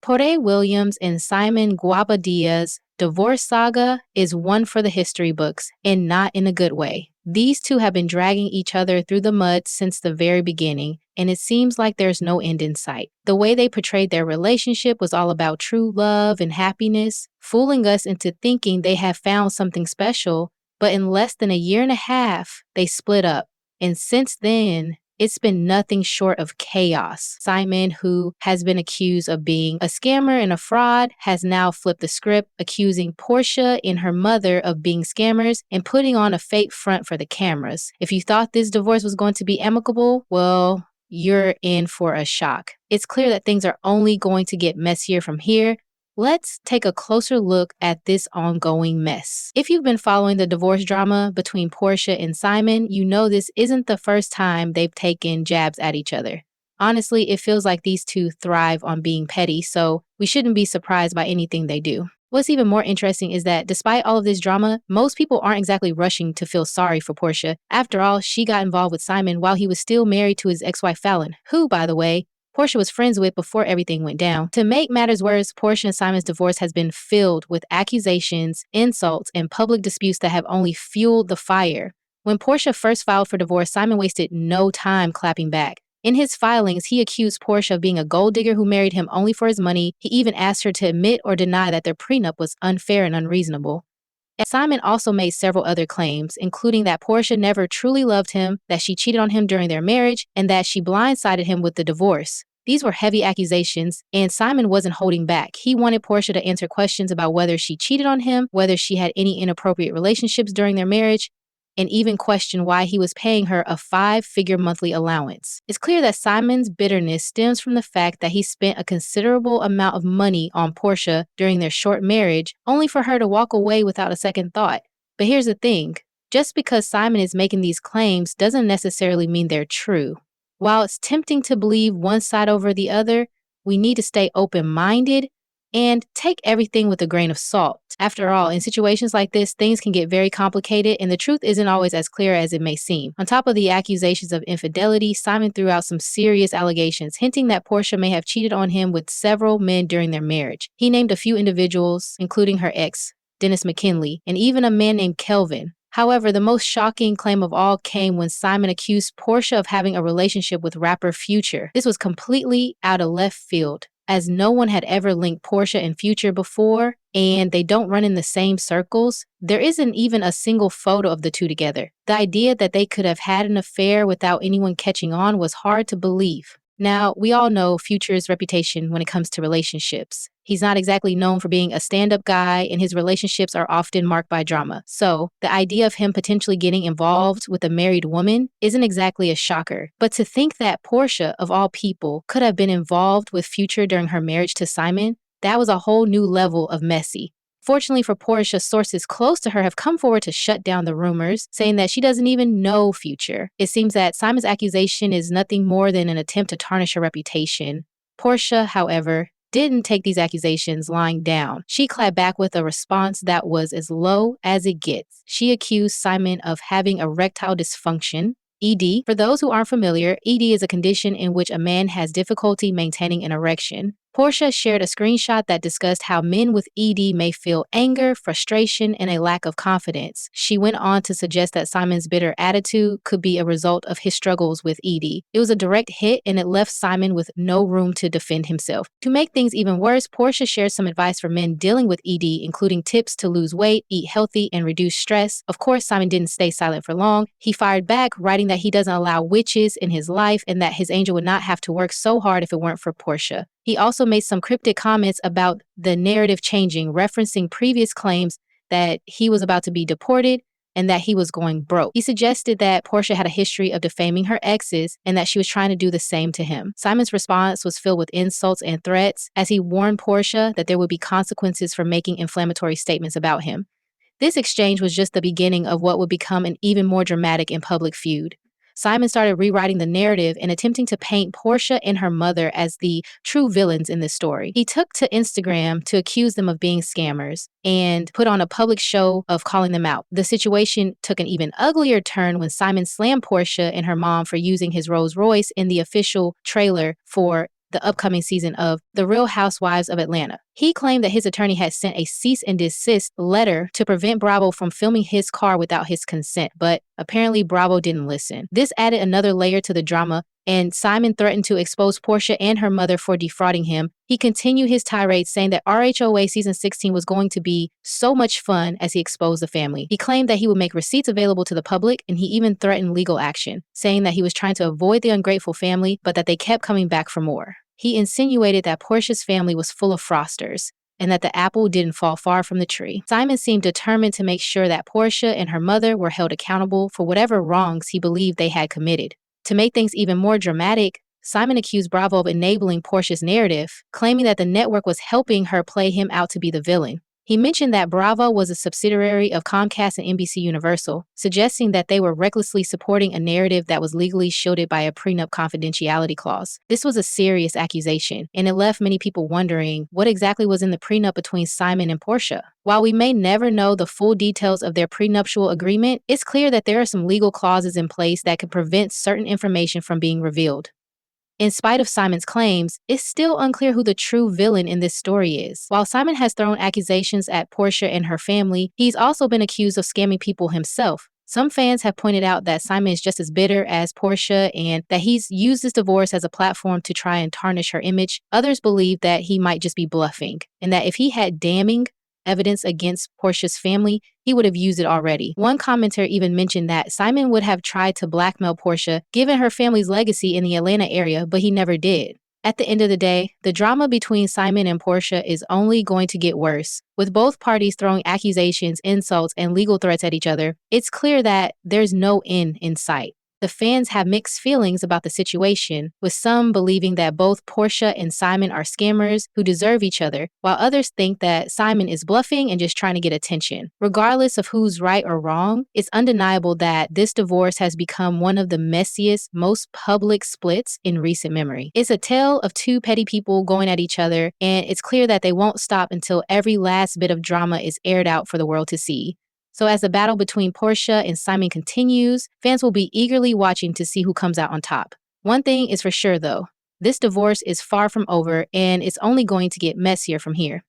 Poré Williams and Simon Guabadia's divorce saga is one for the history books, and not in a good way. These two have been dragging each other through the mud since the very beginning, and it seems like there's no end in sight. The way they portrayed their relationship was all about true love and happiness, fooling us into thinking they have found something special, but in less than a year and a half, they split up. And since then, it's been nothing short of chaos. Simon, who has been accused of being a scammer and a fraud, has now flipped the script, accusing Porsha and her mother of being scammers and putting on a fake front for the cameras. If you thought this divorce was going to be amicable, well, you're in for a shock. It's clear that things are only going to get messier from here. Let's take a closer look at this ongoing mess. If you've been following the divorce drama between Porsha and Simon, you know this isn't the first time they've taken jabs at each other. Honestly, it feels like these two thrive on being petty, so we shouldn't be surprised by anything they do. What's even more interesting is that despite all of this drama, most people aren't exactly rushing to feel sorry for Porsha. After all, she got involved with Simon while he was still married to his ex-wife Fallon, who, by the way, Porsha was friends with before everything went down. To make matters worse, Porsha and Simon's divorce has been filled with accusations, insults, and public disputes that have only fueled the fire. When Porsha first filed for divorce, Simon wasted no time clapping back. In his filings, he accused Porsha of being a gold digger who married him only for his money. He even asked her to admit or deny that their prenup was unfair and unreasonable. Simon also made several other claims, including that Porsha never truly loved him, that she cheated on him during their marriage, and that she blindsided him with the divorce. These were heavy accusations, and Simon wasn't holding back. He wanted Porsha to answer questions about whether she cheated on him, whether she had any inappropriate relationships during their marriage, and even question why he was paying her a 5-figure monthly allowance. It's clear that Simon's bitterness stems from the fact that he spent a considerable amount of money on Porsha during their short marriage, only for her to walk away without a second thought. But here's the thing. Just because Simon is making these claims doesn't necessarily mean they're true. While it's tempting to believe one side over the other, we need to stay open-minded and take everything with a grain of salt. After all, in situations like this, things can get very complicated and the truth isn't always as clear as it may seem. On top of the accusations of infidelity, Simon threw out some serious allegations, hinting that Porsha may have cheated on him with several men during their marriage. He named a few individuals, including her ex, Dennis McKinley, and even a man named Kelvin. However, the most shocking claim of all came when Simon accused Porsha of having a relationship with rapper Future. This was completely out of left field, as no one had ever linked Porsha and Future before, and they don't run in the same circles. There isn't even a single photo of the two together. The idea that they could have had an affair without anyone catching on was hard to believe. Now, we all know Future's reputation when it comes to relationships. He's not exactly known for being a stand-up guy, and his relationships are often marked by drama. So, the idea of him potentially getting involved with a married woman isn't exactly a shocker. But to think that Porsha, of all people, could have been involved with Future during her marriage to Simon, that was a whole new level of messy. Fortunately for Porsha, sources close to her have come forward to shut down the rumors, saying that she doesn't even know Future. It seems that Simon's accusation is nothing more than an attempt to tarnish her reputation. Porsha, however, didn't take these accusations lying down. She clapped back with a response that was as low as it gets. She accused Simon of having erectile dysfunction, ED. For those who aren't familiar, ED is a condition in which a man has difficulty maintaining an erection. Porsha shared a screenshot that discussed how men with ED may feel anger, frustration, and a lack of confidence. She went on to suggest that Simon's bitter attitude could be a result of his struggles with ED. It was a direct hit, and it left Simon with no room to defend himself. To make things even worse, Porsha shared some advice for men dealing with ED, including tips to lose weight, eat healthy, and reduce stress. Of course, Simon didn't stay silent for long. He fired back, writing that he doesn't allow witches in his life and that his angel would not have to work so hard if it weren't for Porsha. He also made some cryptic comments about the narrative changing, referencing previous claims that he was about to be deported and that he was going broke. He suggested that Porsha had a history of defaming her exes and that she was trying to do the same to him. Simon's response was filled with insults and threats as he warned Porsha that there would be consequences for making inflammatory statements about him. This exchange was just the beginning of what would become an even more dramatic and public feud. Simon started rewriting the narrative and attempting to paint Porsha and her mother as the true villains in this story. He took to Instagram to accuse them of being scammers and put on a public show of calling them out. The situation took an even uglier turn when Simon slammed Porsha and her mom for using his Rolls Royce in the official trailer for the upcoming season of The Real Housewives of Atlanta. He claimed that his attorney had sent a cease and desist letter to prevent Bravo from filming his car without his consent, but apparently Bravo didn't listen. This added another layer to the drama, and Simon threatened to expose Porsha and her mother for defrauding him. He continued his tirade, saying that RHOA season 16 was going to be so much fun as he exposed the family. He claimed that he would make receipts available to the public, and he even threatened legal action, saying that he was trying to avoid the ungrateful family, but that they kept coming back for more. He insinuated that Porsha's family was full of frosters, and that the apple didn't fall far from the tree. Simon seemed determined to make sure that Porsha and her mother were held accountable for whatever wrongs he believed they had committed. To make things even more dramatic, Simon accused Bravo of enabling Porsha's narrative, claiming that the network was helping her play him out to be the villain. He mentioned that Bravo was a subsidiary of Comcast and NBC Universal, suggesting that they were recklessly supporting a narrative that was legally shielded by a prenup confidentiality clause. This was a serious accusation, and it left many people wondering what exactly was in the prenup between Simon and Porsha. While we may never know the full details of their prenuptial agreement, it's clear that there are some legal clauses in place that could prevent certain information from being revealed. In spite of Simon's claims, it's still unclear who the true villain in this story is. While Simon has thrown accusations at Porsha and her family, he's also been accused of scamming people himself. Some fans have pointed out that Simon is just as bitter as Porsha and that he's used this divorce as a platform to try and tarnish her image. Others believe that he might just be bluffing, and that if he had damning evidence against Porsha's family, he would have used it already. One commenter even mentioned that Simon would have tried to blackmail Porsha given her family's legacy in the Atlanta area, but he never did. At the end of the day, the drama between Simon and Porsha is only going to get worse. With both parties throwing accusations, insults, and legal threats at each other, it's clear that there's no end in sight. The fans have mixed feelings about the situation, with some believing that both Porsha and Simon are scammers who deserve each other, while others think that Simon is bluffing and just trying to get attention. Regardless of who's right or wrong, it's undeniable that this divorce has become one of the messiest, most public splits in recent memory. It's a tale of two petty people going at each other, and it's clear that they won't stop until every last bit of drama is aired out for the world to see. So as the battle between Porsha and Simon continues, fans will be eagerly watching to see who comes out on top. One thing is for sure though, this divorce is far from over and it's only going to get messier from here.